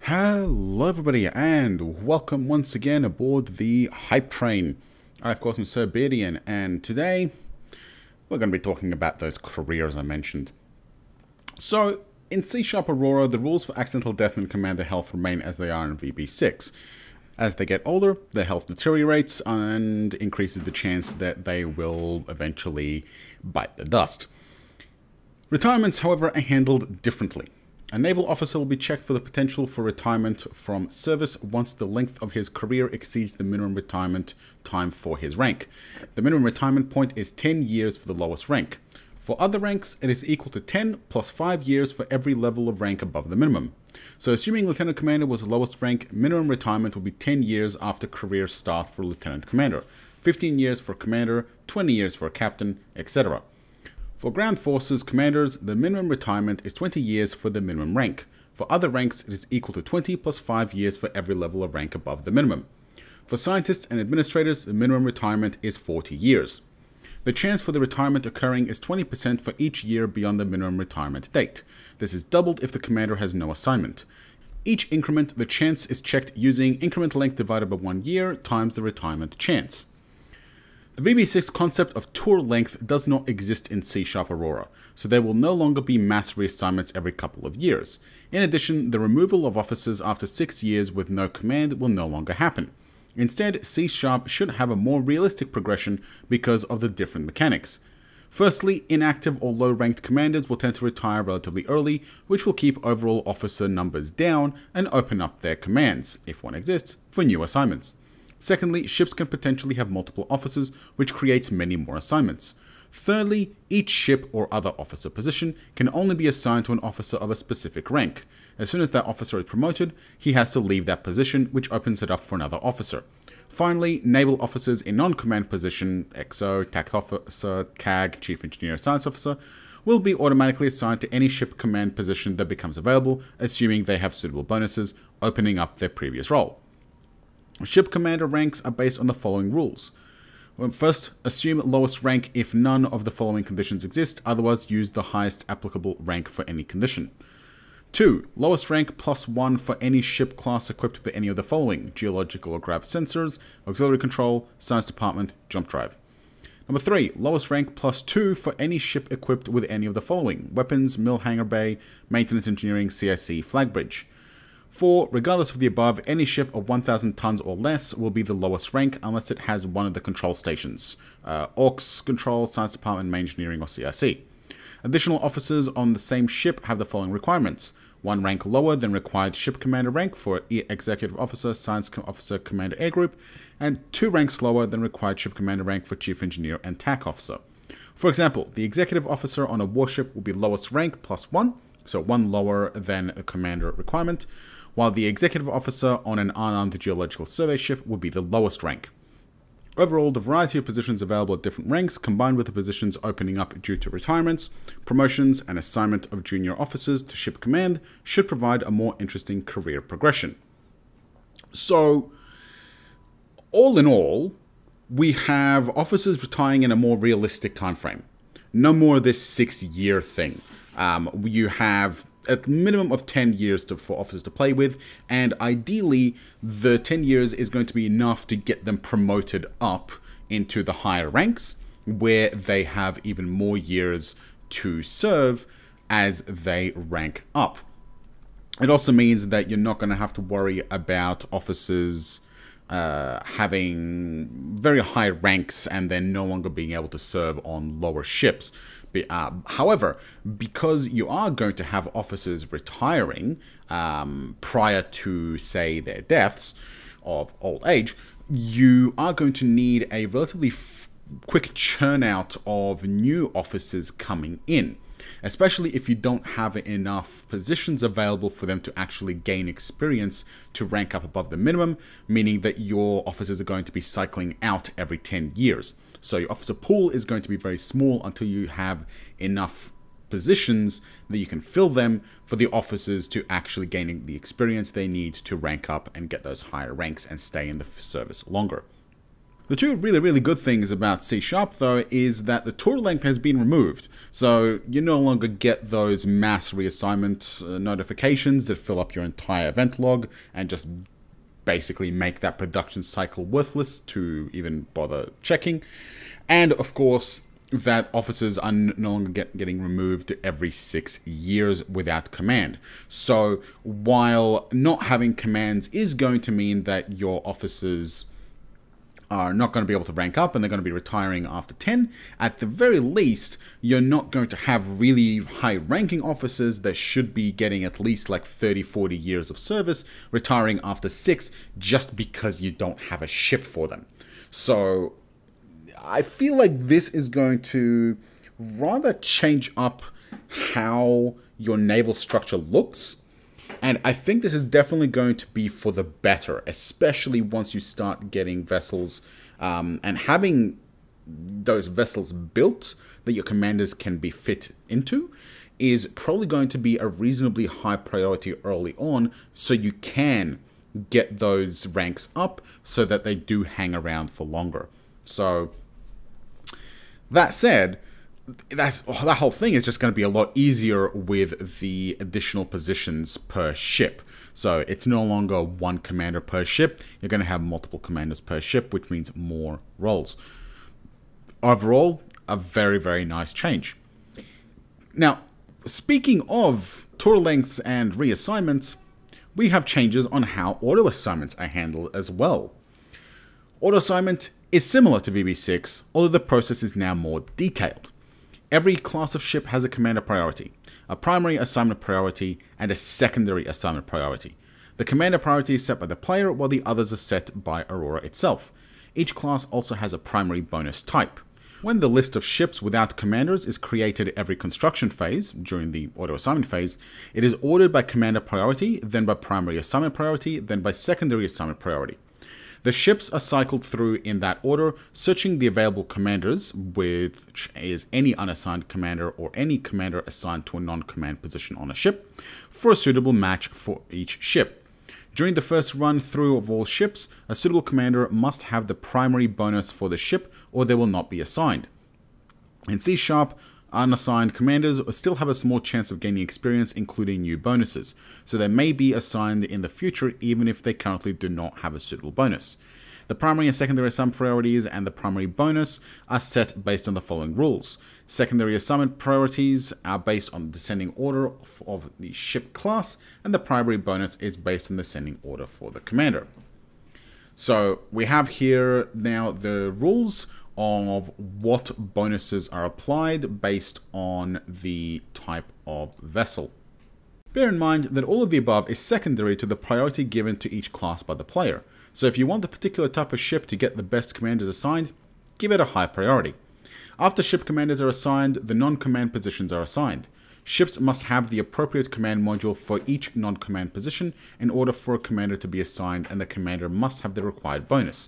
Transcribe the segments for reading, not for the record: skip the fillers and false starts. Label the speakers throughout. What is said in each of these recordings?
Speaker 1: Hello everybody and welcome once again aboard the Hype Train. I of course am Sir Beardian, and today we're going to be talking about those careers I mentioned. So in C# Aurora, the rules for accidental death and commander health remain as they are in VB6. As they get older, their health deteriorates and increases the chance that they will eventually bite the dust. Retirements, however, are handled differently. A naval officer will be checked for the potential for retirement from service once the length of his career exceeds the minimum retirement time for his rank. The minimum retirement point is 10 years for the lowest rank. For other ranks, it is equal to 10 plus 5 years for every level of rank above the minimum. So assuming Lieutenant Commander was the lowest rank, minimum retirement will be 10 years after career start for Lieutenant Commander, 15 years for Commander, 20 years for a Captain, etc. For ground forces commanders, the minimum retirement is 20 years for the minimum rank. For other ranks, it is equal to 20 plus 5 years for every level of rank above the minimum. For scientists and administrators, the minimum retirement is 40 years. The chance for the retirement occurring is 20% for each year beyond the minimum retirement date. This is doubled if the commander has no assignment. Each increment, the chance is checked using increment length divided by 1 year times the retirement chance. The VB6 concept of tour length does not exist in C# Aurora, so there will no longer be mass reassignments every couple of years. In addition, the removal of officers after 6 years with no command will no longer happen. Instead, C# should have a more realistic progression because of the different mechanics. Firstly, inactive or low-ranked commanders will tend to retire relatively early, which will keep overall officer numbers down and open up their commands, if one exists, for new assignments. Secondly, ships can potentially have multiple officers, which creates many more assignments. Thirdly, each ship or other officer position can only be assigned to an officer of a specific rank. As soon as that officer is promoted, he has to leave that position, which opens it up for another officer. Finally, naval officers in non-command position, XO, TAC officer, CAG, Chief Engineer, Science Officer, will be automatically assigned to any ship command position that becomes available, assuming they have suitable bonuses, opening up their previous role. Ship commander ranks are based on the following rules. First, assume lowest rank if none of the following conditions exist, otherwise use the highest applicable rank for any condition. 2. Lowest rank plus 1 for any ship class equipped with any of the following: geological or grav sensors, auxiliary control, science department, jump drive. Number 3. Lowest rank plus 2 for any ship equipped with any of the following: weapons, mill hangar bay, maintenance engineering, CIC, flag bridge. 4. Regardless of the above, any ship of 1,000 tons or less will be the lowest rank unless it has one of the control stations: AUX control, science department, main engineering, or CIC. Additional officers on the same ship have the following requirements: 1 rank lower than required ship commander rank for executive officer, science officer, commander air group, and 2 ranks lower than required ship commander rank for chief engineer and TAC officer. For example, the executive officer on a warship will be lowest rank plus 1, so 1 lower than a commander requirement, while the executive officer on an unarmed geological survey ship would be the lowest rank. Overall, the variety of positions available at different ranks, combined with the positions opening up due to retirements, promotions, and assignment of junior officers to ship command, should provide a more interesting career progression. So, all in all, we have officers retiring in a more realistic time frame. No more of this 6-year thing. You have a minimum of 10 years for officers to play with, and ideally the 10 years is going to be enough to get them promoted up into the higher ranks, where they have even more years to serve as they rank up. It also means that you're not going to have to worry about officers having very high ranks and then no longer being able to serve on lower ships. However, because you are going to have officers retiring prior to, say, their deaths of old age, you are going to need a relatively quick churn out of new officers coming in, especially if you don't have enough positions available for them to actually gain experience to rank up above the minimum, meaning that your officers are going to be cycling out every 10 years. So your officer pool is going to be very small until you have enough positions that you can fill them for the officers to actually gain the experience they need to rank up and get those higher ranks and stay in the service longer. The two really good things about C# though is that the tour length has been removed, so you no longer get those mass reassignment notifications that fill up your entire event log and just basically make that production cycle worthless to even bother checking. And of course, that officers are no longer getting removed every 6 years without command. So while not having commands is going to mean that your officers are not going to be able to rank up and they're going to be retiring after 10, at the very least, you're not going to have really high ranking officers that should be getting at least like 30-40 years of service retiring after 6 just because you don't have a ship for them. So I feel like this is going to rather change up how your naval structure looks. And I think this is definitely going to be for the better, especially once you start getting vessels and having those vessels built that your commanders can be fit into is probably going to be a reasonably high priority early on, so you can get those ranks up so that they do hang around for longer. So that said, that whole thing is just going to be a lot easier with the additional positions per ship. So it's no longer one commander per ship. You're going to have multiple commanders per ship, which means more roles. Overall, a very nice change. Now, speaking of tour lengths and reassignments, we have changes on how auto assignments are handled as well. Auto assignment is similar to VB6, although the process is now more detailed. Every class of ship has a commander priority, a primary assignment priority, and a secondary assignment priority. The commander priority is set by the player, while the others are set by Aurora itself. Each class also has a primary bonus type. When the list of ships without commanders is created every construction phase, during the auto assignment phase, it is ordered by commander priority, then by primary assignment priority, then by secondary assignment priority. The ships are cycled through in that order, searching the available commanders, which is any unassigned commander or any commander assigned to a non-command position on a ship, for a suitable match for each ship. During the first run through of all ships, a suitable commander must have the primary bonus for the ship or they will not be assigned. In C#, unassigned commanders still have a small chance of gaining experience, including new bonuses, so they may be assigned in the future even if they currently do not have a suitable bonus. The primary and secondary assignment priorities and the primary bonus are set based on the following rules. Secondary assignment priorities are based on the descending order of the ship class, and the primary bonus is based on the descending order for the commander. So we have here now the rules of what bonuses are applied based on the type of vessel. Bear in mind that all of the above is secondary to the priority given to each class by the player, so if you want a particular type of ship to get the best commanders assigned, give it a high priority. After ship commanders are assigned, the non-command positions are assigned. Ships must have the appropriate command module for each non-command position in order for a commander to be assigned, and the commander must have the required bonus.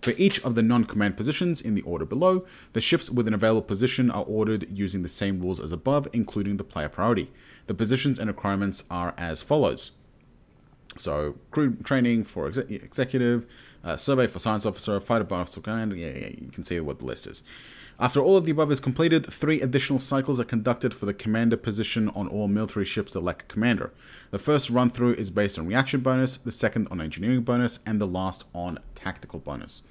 Speaker 1: For each of the non-command positions in the order below, the ships with an available position are ordered using the same rules as above, including the player priority. The positions and requirements are as follows. So, crew training for executive, survey for science officer, fighter bonus for commander, you can see what the list is. After all of the above is completed, 3 additional cycles are conducted for the commander position on all military ships that lack a commander. The first run-through is based on reaction bonus, the second on engineering bonus, and the last on tactical bonus.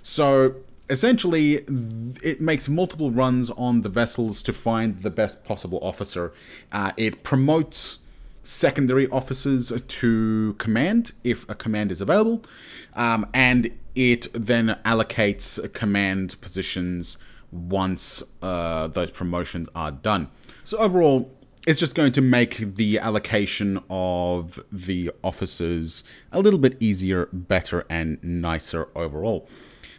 Speaker 1: So, essentially, it makes multiple runs on the vessels to find the best possible officer. It promotes secondary officers to command if a command is available, and it then allocates command positions once those promotions are done. So overall, it's just going to make the allocation of the officers a little bit easier, better, and nicer overall.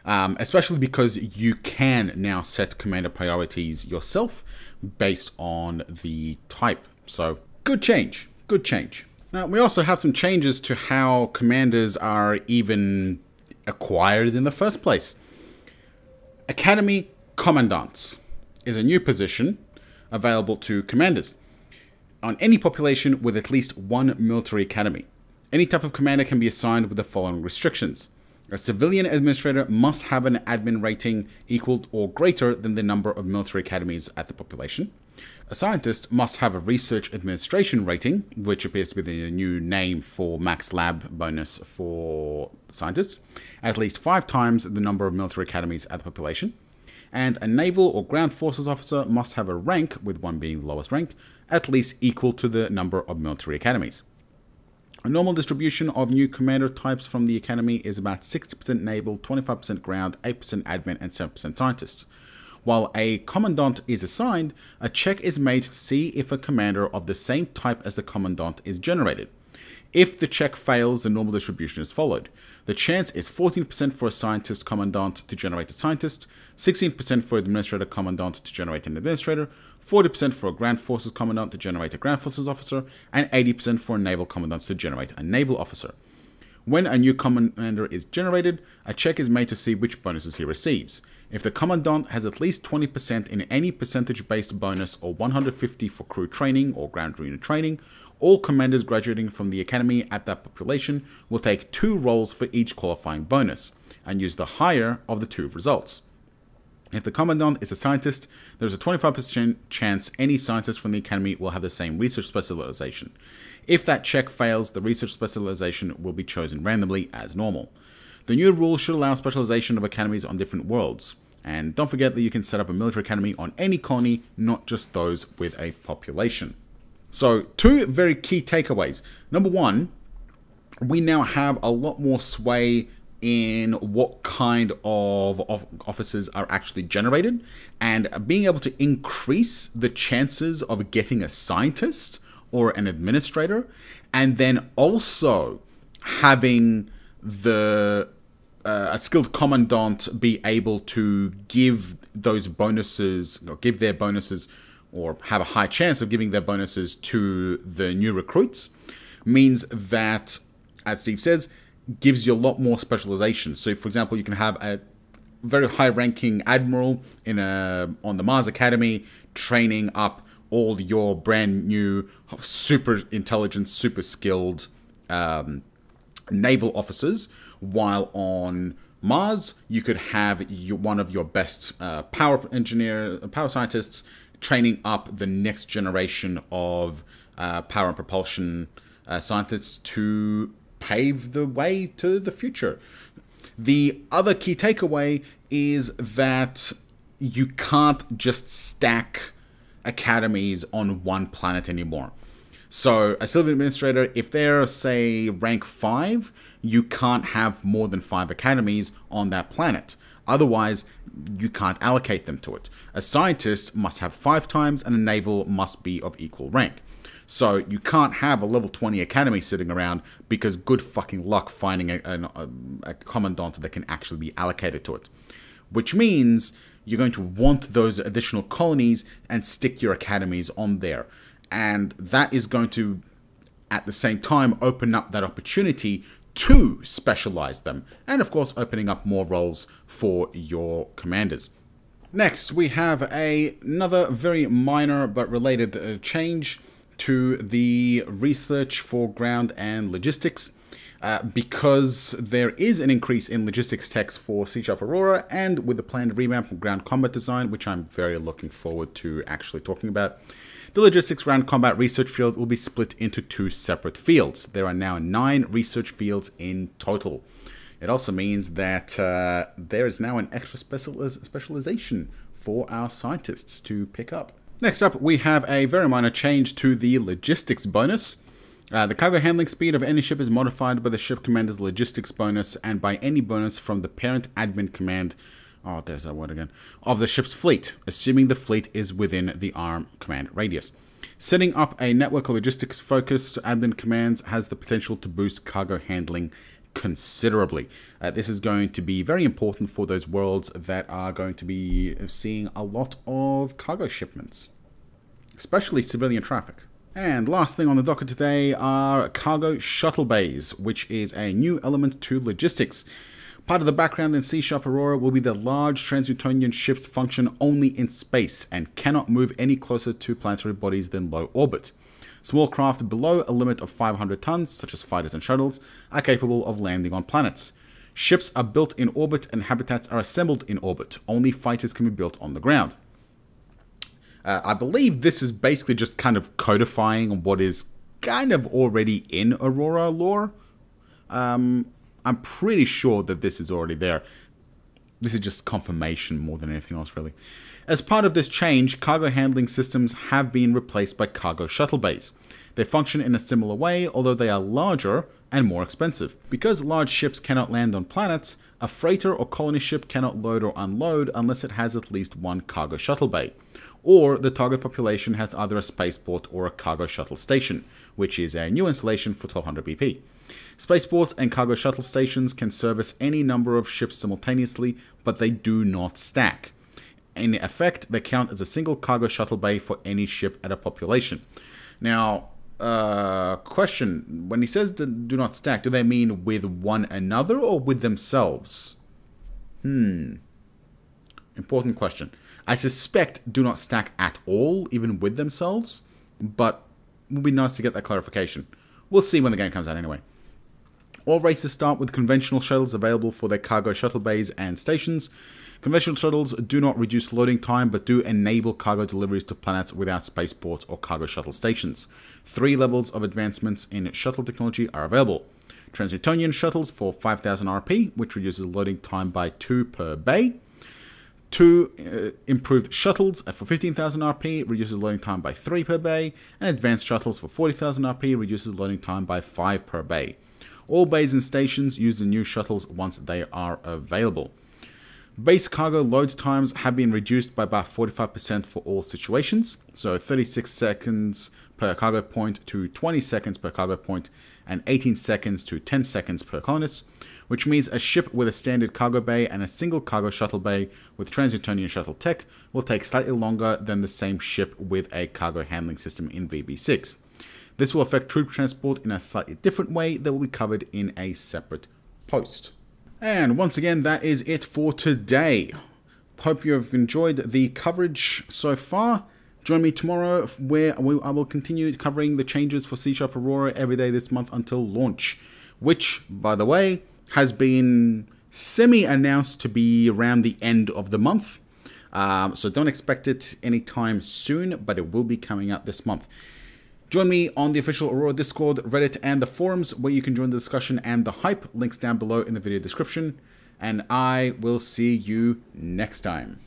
Speaker 1: Especially because you can now set commander priorities yourself based on the type. So, good change. Good change. Now, we also have some changes to how commanders are even acquired in the first place. Academy Commandants is a new position available to commanders on any population with at least one military academy. Any type of commander can be assigned with the following restrictions. A civilian administrator must have an admin rating equal or greater than the number of military academies at the population. A scientist must have a research administration rating, which appears to be the new name for max lab bonus for scientists, at least 5 times the number of military academies at the population. And a naval or ground forces officer must have a rank, with 1 being the lowest rank, at least equal to the number of military academies. A normal distribution of new commander types from the academy is about 60% naval, 25% ground, 8% admin, and 7% scientists. While a commandant is assigned, a check is made to see if a commander of the same type as the commandant is generated. If the check fails, the normal distribution is followed. The chance is 14% for a scientist commandant to generate a scientist, 16% for an administrator commandant to generate an administrator, 40% for a ground forces commandant to generate a ground forces officer, and 80% for a naval commandant to generate a naval officer. When a new commander is generated, a check is made to see which bonuses he receives. If the commandant has at least 20% in any percentage-based bonus or 150 for crew training or ground unit training, all commanders graduating from the academy at that population will take 2 rolls for each qualifying bonus, and use the higher of the 2 results. If the commandant is a scientist, there is a 25% chance any scientist from the academy will have the same research specialization. If that check fails, the research specialization will be chosen randomly as normal. The new rule should allow specialization of academies on different worlds. And don't forget that you can set up a military academy on any colony, not just those with a population. So, 2 very key takeaways. Number 1, we now have a lot more sway in what kind of officers are actually generated, and being able to increase the chances of getting a scientist or an administrator, and then also having the a skilled commandant be able to give those bonuses, or give their bonuses, or have a high chance of giving their bonuses to the new recruits, means that, as Steve says, gives you a lot more specialization. So, for example, you can have a very high-ranking admiral on the Mars Academy training up all your brand new, super intelligent, super skilled naval officers, while on Mars you could have one of your best power scientists training up the next generation of power and propulsion scientists to pave the way to the future. The other key takeaway is that you can't just stack academies on one planet anymore. So a civilian administrator, if they're, say, rank 5, you can't have more than 5 academies on that planet. Otherwise, you can't allocate them to it. A scientist must have 5 times, and a naval must be of equal rank. So you can't have a level 20 academy sitting around, because good fucking luck finding a commandant that can actually be allocated to it. Which means you're going to want those additional colonies and stick your academies on there. And that is going to, at the same time, open up that opportunity to specialize them. And of course, opening up more roles for your commanders. Next, we have another very minor but related change to the research for ground and logistics. Because there is an increase in logistics techs for Sea Aurora, and with the planned revamp of ground combat design, which I'm very looking forward to actually talking about, the logistics ground combat research field will be split into 2 separate fields. There are now 9 research fields in total. It also means that there is now an extra specialization for our scientists to pick up. Next up, we have a very minor change to the logistics bonus. The cargo handling speed of any ship is modified by the ship commander's logistics bonus and by any bonus from the parent admin command, oh, there's that word again, of the ship's fleet, assuming the fleet is within the ARM command radius. Setting up a network of logistics-focused admin commands has the potential to boost cargo handling considerably. This is going to be very important for those worlds that are going to be seeing a lot of cargo shipments, especially civilian traffic. And last thing on the docket today are cargo shuttle bays, which is a new element to logistics. Part of the background in Sea Aurora will be that large trans-Newtonian ships function only in space and cannot move any closer to planetary bodies than low orbit. Small craft below a limit of 500 tons, such as fighters and shuttles, are capable of landing on planets. Ships are built in orbit and habitats are assembled in orbit. Only fighters can be built on the ground. I believe this is basically just kind of codifying what is kind of already in Aurora lore. I'm pretty sure that this is already there. This is just confirmation more than anything else, really. As part of this change, cargo handling systems have been replaced by cargo shuttle bays. They function in a similar way, although they are larger and more expensive. Because large ships cannot land on planets, a freighter or colony ship cannot load or unload unless it has at least one cargo shuttle bay, or the target population has either a spaceport or a cargo shuttle station, which is a new installation for 1200 BP. Spaceports and cargo shuttle stations can service any number of ships simultaneously, but they do not stack. In effect, they count as a single cargo shuttle bay for any ship at a population. Now, question, when he says do not stack, do they mean with one another or with themselves? Important question. I suspect do not stack at all, even with themselves, but it would be nice to get that clarification. We'll see when the game comes out anyway. All races start with conventional shuttles available for their cargo shuttle bays and stations. Conventional shuttles do not reduce loading time, but do enable cargo deliveries to planets without spaceports or cargo shuttle stations. 3 levels of advancements in shuttle technology are available. Trans-Newtonian shuttles for 5000 RP, which reduces loading time by 2 per bay. 2 improved shuttles for 15,000 RP, reduces loading time by 3 per bay. And advanced shuttles for 40,000 RP, reduces loading time by 5 per bay. All bays and stations use the new shuttles once they are available. Base cargo load times have been reduced by about 45% for all situations, so 36 seconds per cargo point to 20 seconds per cargo point, and 18 seconds to 10 seconds per colonist, which means a ship with a standard cargo bay and a single cargo shuttle bay with Trans-Newtonian shuttle tech will take slightly longer than the same ship with a cargo handling system in VB6. This will affect troop transport in a slightly different way that will be covered in a separate post. And once again, that is it for today. Hope you have enjoyed the coverage so far. Join me tomorrow where I will continue covering the changes for C# Aurora every day this month until launch, which, by the way, has been semi-announced to be around the end of the month. So don't expect it anytime soon, but it will be coming out this month. Join me on the official Aurora Discord, Reddit, and the forums, where you can join the discussion and the hype. Links down below in the video description. And I will see you next time.